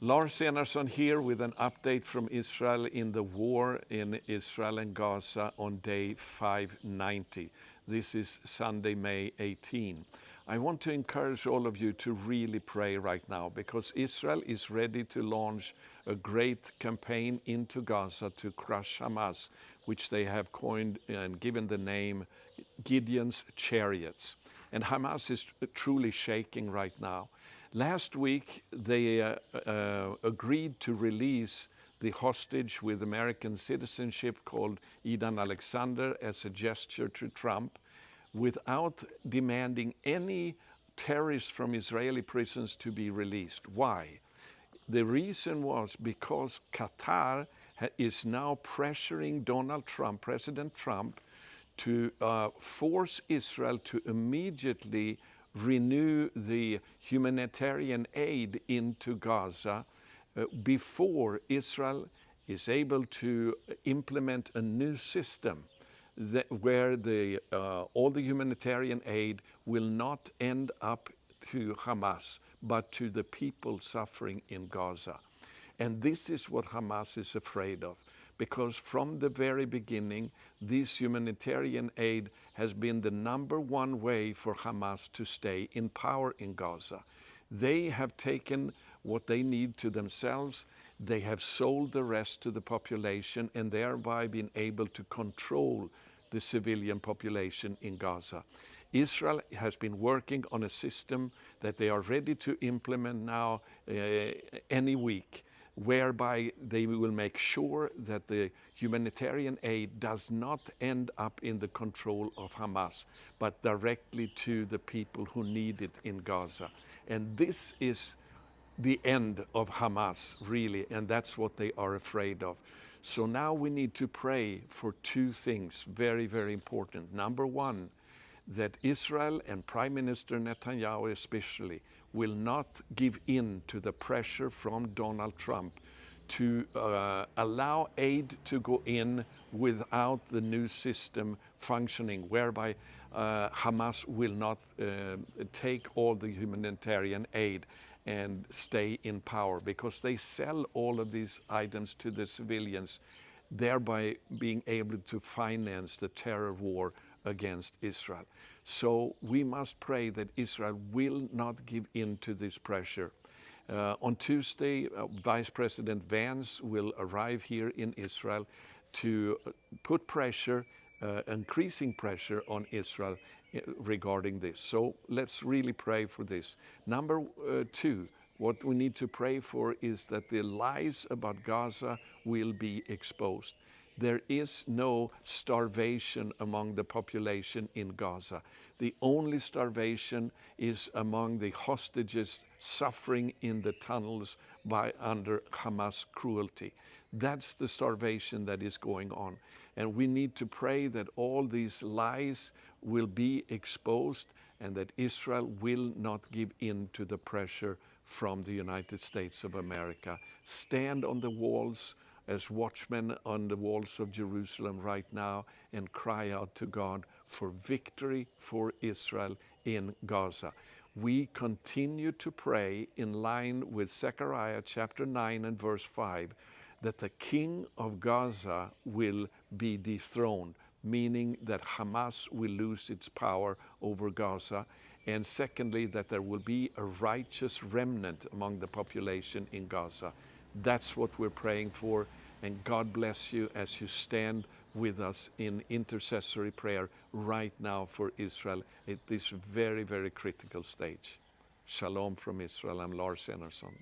Lars Enarson here with an update from Israel in the war in Israel and Gaza on day 590. This is Sunday, May 18. I want to encourage all of you to really pray right now because Israel is ready to launch a great campaign into Gaza to crush Hamas, which they have coined and given the name Gideon's Chariots. And Hamas is truly shaking right now. Last week, they agreed to release the hostage with American citizenship called Idan Alexander as a gesture to Trump without demanding any terrorists from Israeli prisons to be released. Why? The reason was because Qatar is now pressuring Donald Trump, President Trump, to force Israel to immediately renew the humanitarian aid into Gaza before Israel is able to implement a new system where all the humanitarian aid will not end up to Hamas, but to the people suffering in Gaza. And this is what Hamas is afraid of, because from the very beginning, this humanitarian aid has been the number one way for Hamas to stay in power in Gaza. They have taken what they need to themselves. They have sold the rest to the population and thereby been able to control the civilian population in Gaza. Israel has been working on a system that they are ready to implement now any week, whereby they will make sure that the humanitarian aid does not end up in the control of Hamas, but directly to the people who need it in Gaza. And this is the end of Hamas, really, and that's what they are afraid of. So now we need to pray for two things, very, very important. Number one, that Israel and Prime Minister Netanyahu especially will not give in to the pressure from Donald Trump to allow aid to go in without the new system functioning, whereby Hamas will not take all the humanitarian aid and stay in power, because they sell all of these items to the civilians, thereby being able to finance the terror war against Israel. So we must pray that Israel will not give in to this pressure. On Tuesday, Vice President Vance will arrive here in Israel to put pressure, increasing pressure on Israel regarding this. So let's really pray for this. Number two, what we need to pray for is that the lies about Gaza will be exposed. There is no starvation among the population in Gaza. The only starvation is among the hostages suffering in the tunnels under Hamas cruelty. That's the starvation that is going on. And we need to pray that all these lies will be exposed and that Israel will not give in to the pressure from the United States of America. Stand on the walls as watchmen on the walls of Jerusalem right now and cry out to God for victory for Israel in Gaza. We continue to pray in line with Zechariah chapter 9 and verse 5 that the king of Gaza will be dethroned, meaning that Hamas will lose its power over Gaza. And secondly, that there will be a righteous remnant among the population in Gaza. That's what we're praying for, and God bless you as you stand with us in intercessory prayer right now for Israel at this very, very critical stage. Shalom from Israel. I'm Lars Enarson.